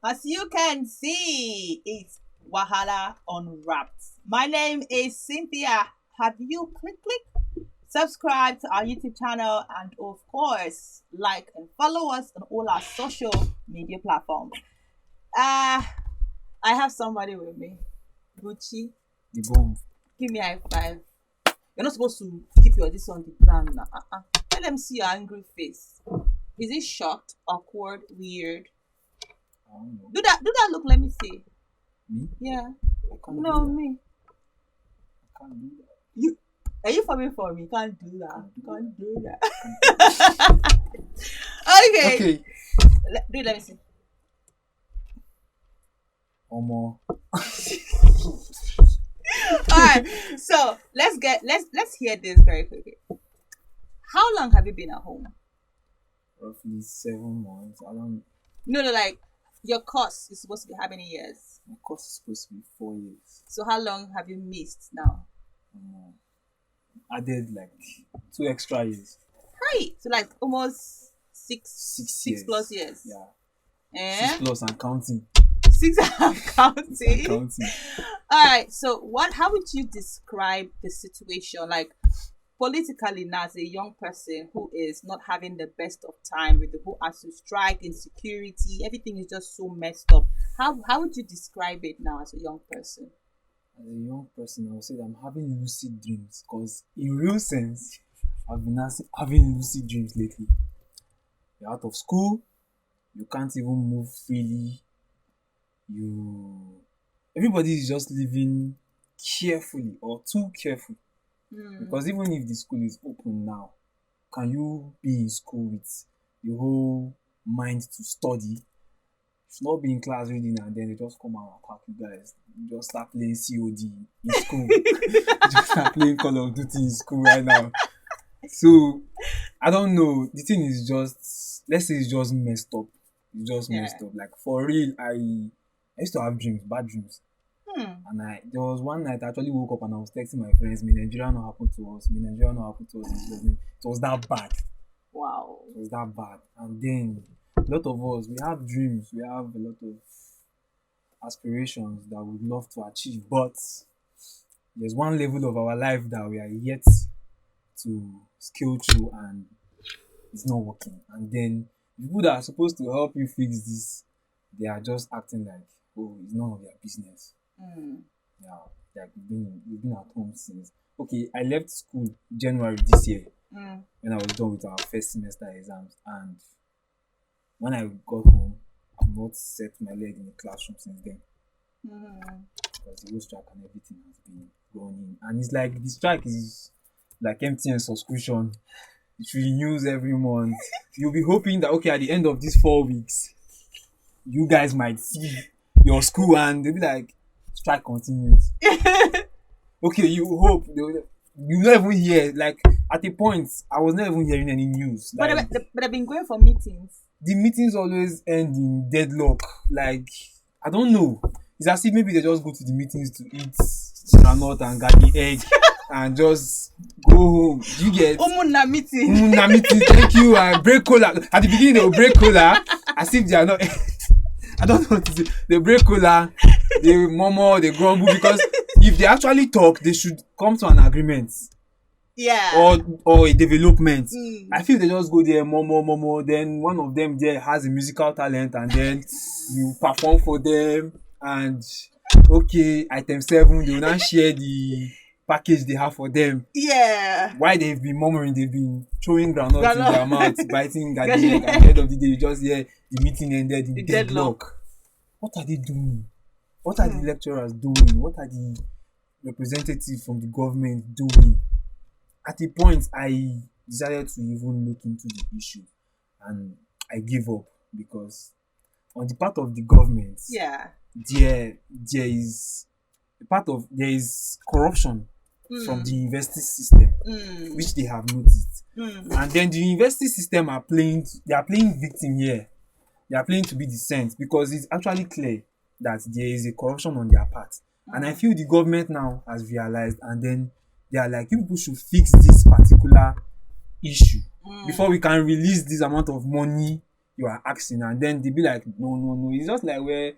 As you can see, it's Wahala Unwrapped. My name is Cynthia. Have you subscribe to our YouTube channel and of course like and follow us on all our social media platforms. Uh I have somebody with me. Gucci, The bomb. give me a high five. You're not supposed to keep your this on the ground now. Let them see your angry face. Is it shocked, awkward, weird? I don't know. Do that look, let me see. Me? Yeah. I can't No, do that. me. I can't do that. You are you coming for me? Can't do that. Can't do that. Okay. Okay. Let me see. Omo. Alright. So let's hear this very quickly. How long have you been at home? Roughly 7 months. I don't. No, like your course is supposed to be how many years? My course is supposed to be 4 years. So how long have you missed now? Omo. I did like 2 extra years. Right. So like almost six 6 years. plus years. Yeah. Eh? 6+ and counting. Six and counting. Counting. All right. So how would you describe the situation? Like politically now, as a young person who is not having the best of time with the whole ASU strike, insecurity, everything is just so messed up. How would you describe it now as a young person? As a young person, I would say that I'm having lucid dreams because, in real sense, I've been having lucid dreams lately. You're out of school, you can't even move freely. Everybody is just living carefully or too careful. Because even if the school is open now, can you be in school with the whole mind to study? Should not be in class reading and then they just come and attack you guys. You just start playing COD in school. Just start playing Call of Duty in school right now. So I don't know. The thing is just, let's say it's just messed up. It's just messed up. Like for real, I used to have dreams, bad dreams. And there was one night I actually woke up and I was texting my friends, "May Nigeria not happen to us. May Nigeria not happen to us." It was that bad. Wow. It was that bad. And then a lot of us, we have dreams, we have a lot of aspirations that we'd love to achieve, but there's one level of our life that we are yet to scale through and it's not working. And then people that are supposed to help you fix this, they are just acting like, oh, it's none of their business. Yeah, like we've been at home since. Okay, I left school January this year when I was done with our first semester exams, and when I got home, I've not set my leg in the classroom since then because the whole strike and everything has been going in, and it's like the strike is like MTN subscription. It renews every month. You'll be hoping that okay, at the end of these 4 weeks, you guys might see your school and they'll be like, strike continues. Okay, you hope you not even hear, like at a point I was not even hearing any news. Like, But I've been going for meetings. the meetings always end in deadlock. Like I don't know. It's as if maybe they just go to the meetings to eat granite and garden egg and just go home. Do you get? Omuna meeting. Meeting. Thank you. Break cola. At the beginning they will break cola as if they are not. I don't know what to say. They break cola, they murmur, they grumble because if they actually talk, they should come to an agreement. Yeah. Or a development. I feel they just go there, murmur. Then one of them there has a musical talent, and then you perform for them. And okay, item 7, they will now share the package they have for them. Yeah. Why they've been murmuring, they've been throwing groundnuts in their mouth, biting garden egg, and at the end of the day, you just hear the meeting ended in deadlock. What are they doing? What are the lecturers doing? What are the representatives from the government doing? At a point, I decided to even look into the issue and I gave up because on the part of the government, there is corruption from the university system, which they have noticed. And then the university system are playing victim here. They are playing to be the saint because it's actually clear that there is a corruption on their part. And I feel the government now has realized, and then they are like, you people should fix this particular issue before we can release this amount of money you are asking, and then they be like, no, no, no. It's just like where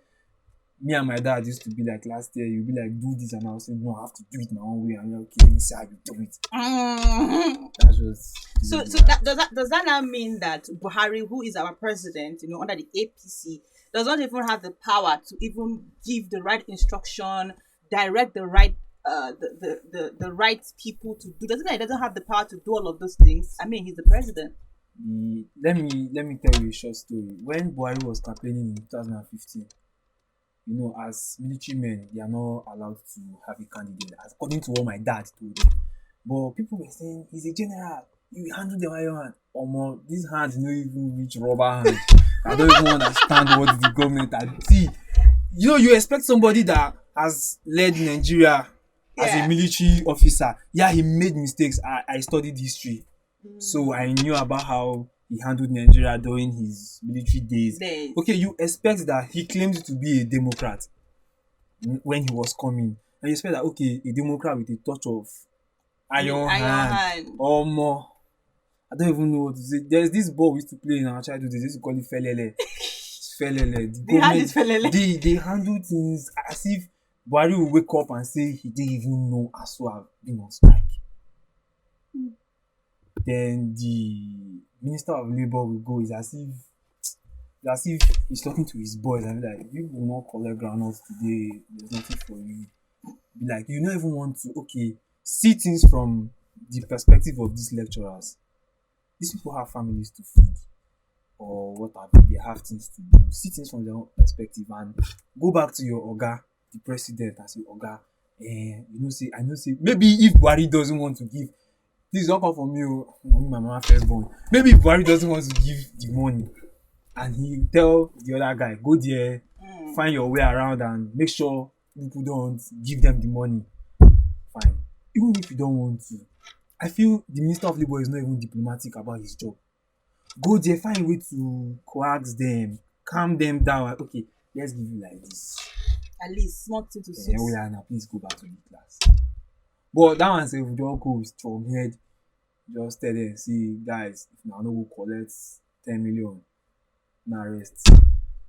me and my dad used to be like last year. You'll be like, do this, and I'll say, no, I have to do it my own way. And you're like, okay, let me see how you do it. Mm. That's just So that now mean that Buhari, who is our president, under the APC, does not even have the power to even give the right instruction, direct the right the right people to do. Doesn't he doesn't have the power to do all of those things? I mean, he's the president. Let me tell you a short story. When Buhari was campaigning in 2015, as military men, they are not allowed to have a candidate, according to what my dad told me. But people were saying he's a general. You handle the iron hand. Omo, these hands no even reach rubber hand. I don't even understand what the government are. See, you expect somebody that has led Nigeria as a Yeah. military officer. Yeah, he made mistakes. I studied history, so I knew about how he handled Nigeria during his military days. Days. Okay, you expect that he claimed to be a Democrat when he was coming, and you expect that okay, a Democrat with a touch of iron Iron hand, hand. or more. I don't even know what to say. There's this ball we used to play in our childhood. They used to call it felele. It's felele. The The hand government, is felele. they handle things as if Buhari will wake up and say he didn't even know ASU have been on strike. Then the Minister of Labour will go. It's as if he's talking to his boys and be like, you will not collect groundnuts today. There's nothing for you. Be like, you don't even want to, okay, see things from the perspective of these lecturers. These people have families to feed, or what have you, they have things to do. See things from their own perspective and go back to your Oga, the president, and say, Oga, I know, say, maybe if Buhari doesn't want to give, please don't come for me, oh, my mama firstborn. Maybe if Buhari doesn't want to give the money, and he tell the other guy, go there, find your way around and make sure people don't give them the money. Fine. Even if you don't want to, I feel the Minister of Labour is not even diplomatic about his job. Go there, find a way to coax them, calm them down. Okay, let's give you like this. At least small thing to suit. Oh yeah, now please go back to the class. But that one say we don't go with strong head. Just tell them, see guys, if now no go collect 10 million, now rest.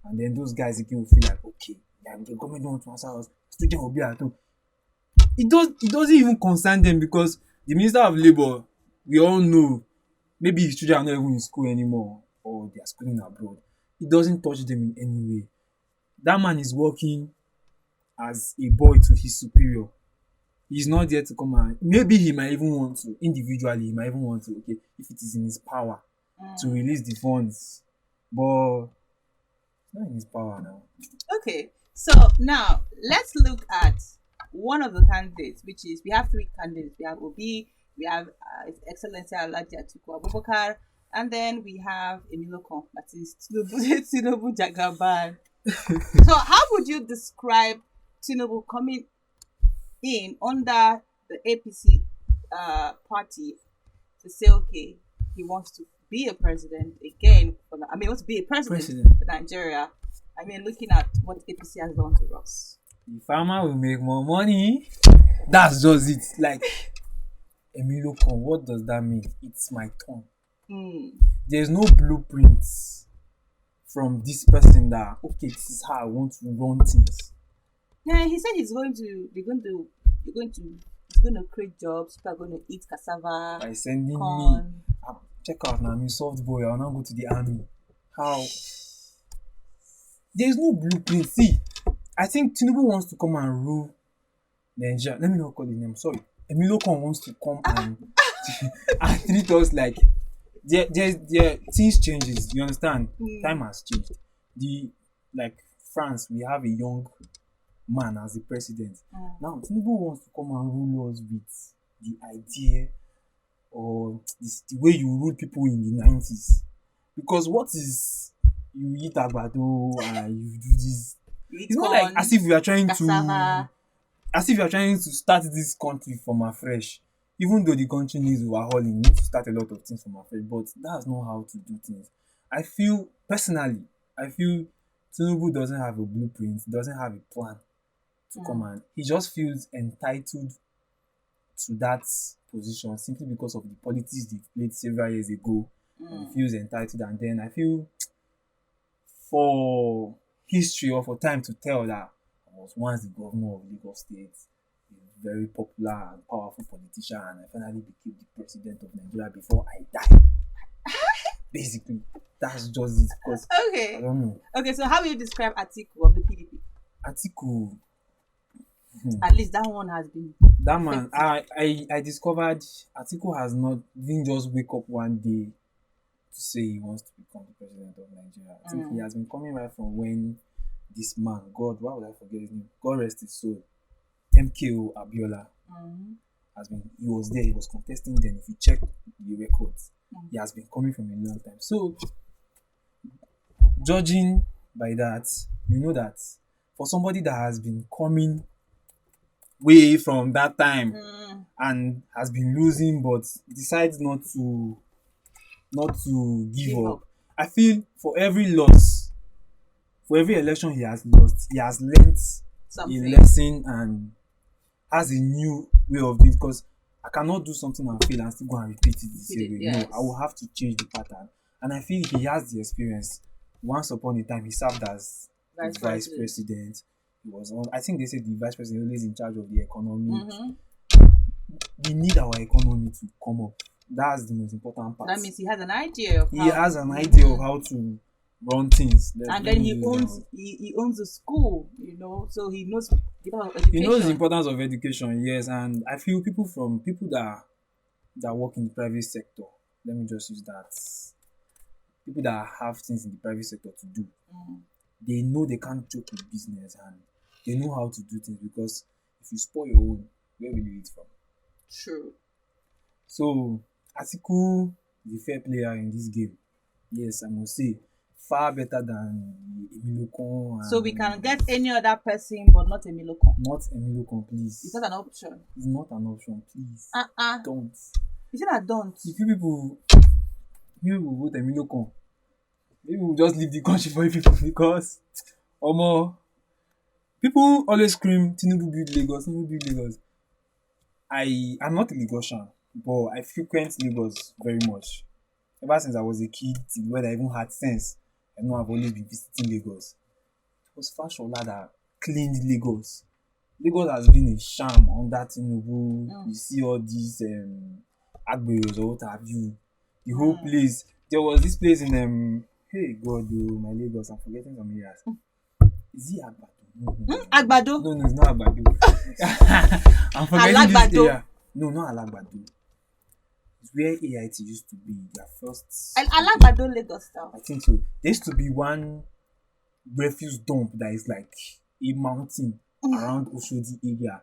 And then those guys again will feel like, okay, yeah, the government don't want to answer us. Student will be at home. It doesn't even concern them because the Minister of Labour, we all know, maybe his children are not even in school anymore or they are schooling abroad. It doesn't touch them in any way. That man is working as a boy to his superior. He's not there to come and maybe he might even want to individually, he might even want to, okay, if it is in his power to release the funds. But it's not in his power now. Okay, so now let's look at one of the candidates, which is we have three candidates. We have Obi, we have His Excellency Alhaji Atiku Abubakar, and then we have Emilokon, that is Tinubu Jagaban. So how would you describe Tinubu coming in under the APC party to say, okay, he wants to be a president again? He wants to be a president for Nigeria. I mean, looking at what APC has done to us. The farmer will make more money. That's just it. Like, Emilokon, what does that mean? It's my turn. There's no blueprints from this person that, okay, this is how I want to run things. Yeah, he said he's going to create jobs. People are going to eat cassava by sending corn. Me. Check out now, I'm a soft boy. I'll now go to the army. How? There's no blueprint. See, I think Tinubu wants to come and rule Nigeria. Let me not call his name. Sorry. Emilokon wants to come and treat us like there things changes. You understand? Time has changed. France, we have a young man as the president. Now Tinubu wants to come and rule us with the idea or the way you rule people in the 90s. Because what is you eat agbado and you do this? It's not like as if we are trying cassava. to start this country from afresh. Even though the country needs overhauling, we need to start a lot of things from afresh. But that's not how to do things. I feel Tinubu doesn't have a blueprint, doesn't have a plan to come and he just feels entitled to that position simply because of the politics they played several years ago. And he feels entitled, and then I feel for history or for time to tell that I was once the governor of Lagos State, a very popular and powerful politician, and I finally became the president of Nigeria before I died. Basically, that's just it. Because I Okay. don't know. Okay, so how will you describe Atiku of the PDP? Atiku, At least that one has been that man, effective. I discovered Atiku has not didn't just wake up one day to say he wants to become the president of Nigeria. I think he has been coming right from when this man, God, why would I forget his name? God rest his soul. MKO Abiola Mm. has been, he was there, he was contesting then. If you check the records, he has been coming from a long time. So, judging by that, you know that for somebody that has been coming way from that time Mm. and has been losing but decides not to give Give up, up. I feel for every loss, for every election he has lost, he has learnt a Something. lesson and has a new way of doing it. Because I cannot do something and fail and still go and repeat it the same way. No, I will Yes. have to change the pattern. And I feel he has the experience. Once upon a time, he served as the Vice vice President. president. He was on, I think they said the vice president always in charge of the economy. Mm-hmm. We need our economy to come up. That's the most important part. That means he has an idea of He how. has an idea of how to run things. And Let then me he use that owns word. he owns a school, so he knows the power of He knows the education. importance of education, yes, and I feel people that work in the private sector. Let me just use that. People that have things in the private sector to do, Mm. they know they can't joke with business and they know how to do things because if you spoil your own, where will you eat from? True. So Atiku is a fair player in this game. Yes, I must say far better than Emilokon So we can and get any other person, but not a Milocon. not Emilokon, please. Is that an option? It's not an option, please. Uh-uh. Don't. Is it that don't? If you people vote Emilokon, maybe we'll just leave the country for you people because omo people always scream Tinubu build Lagos, Tinubu build Lagos. I'm not a Lagosian, but I frequent Lagos very much. Ever since I was a kid, till when I even had sense, I know I've always been visiting Lagos. It was Fashola that cleaned Lagos. Lagos has been a sham under Tinubu. You see all these Agberos or what have you. The whole place. There was this place in hey God, my Lagos. I'm forgetting some areas. Is it Agbado? No. Agbado. No, it's not Agbado. I'm forgetting this Alagbado. area. No, not Alagbado. It's where AIT used to be. Their first. Alagbado Lagos style. I think so. There used to be one refuse dump that is like a mountain around Oshodi area.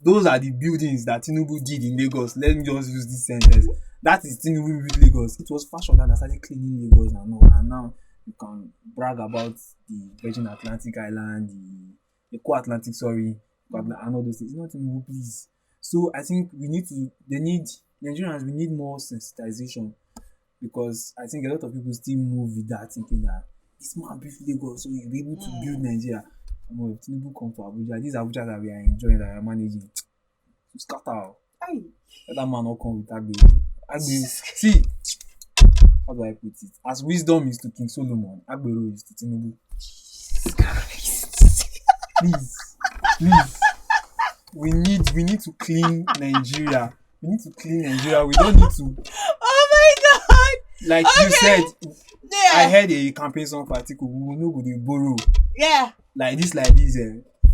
Those are the buildings that Tinubu did in Lagos. Let me just use this sentence. That is Tinubu with Lagos. It was Fashola that started cleaning Lagos and all. And now you can brag about the Virgin Atlantic Island, the Eco Atlantic, sorry, and all those things. It's not Tinubu, please. So I think Nigerians, we need more sensitization because I think a lot of people still move with that thinking that this man built Lagos, so he'll be able to build Nigeria. If Tinubu come to Abuja, this Abuja that we are enjoying, that we are managing, to scatter. Aye. Let that man not come with Agbero. See, how do I put it? As wisdom is to King Solomon, Agbero is to Tinubu. Please. We need to clean Nigeria. We need to clean Nigeria. We don't need to. Oh my God. Like Okay. you said, Yeah. I heard a campaign song for Atiku. We will know go dey borrow. Yeah. Like this,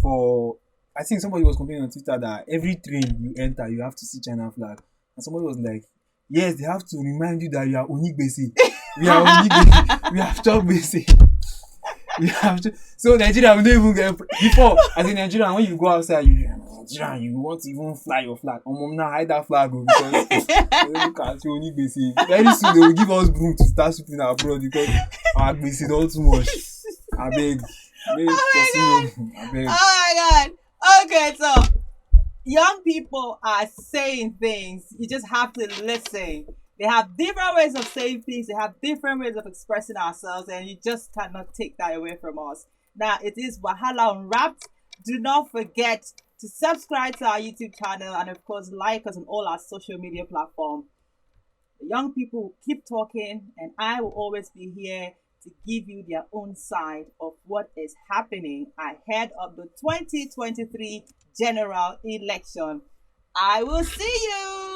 for I think somebody was complaining on Twitter that every train you enter, you have to see China flag. And somebody was like, yes, they have to remind you that you are Onigbese. We are Onigbese. We have chop Gbese. We have to. So Nigeria will not even get before. As in Nigeria, when you go outside, you want to even fly your flag. Now hide that flag because look at you Onigbese. Very soon they will give us broom to start sweeping abroad because our Gbese don too much. I beg. Oh my God. Okay, so young people are saying things. You just have to listen. They have different ways of saying things. They have different ways of expressing ourselves, and you just cannot take that away from us. Now, it is Wahala Unwrapped. Do not forget to subscribe to our YouTube channel and, of course, like us on all our social media platforms. The young people will keep talking, and I will always be here to give you their own side of what is happening ahead of the 2023 general election. I will see you.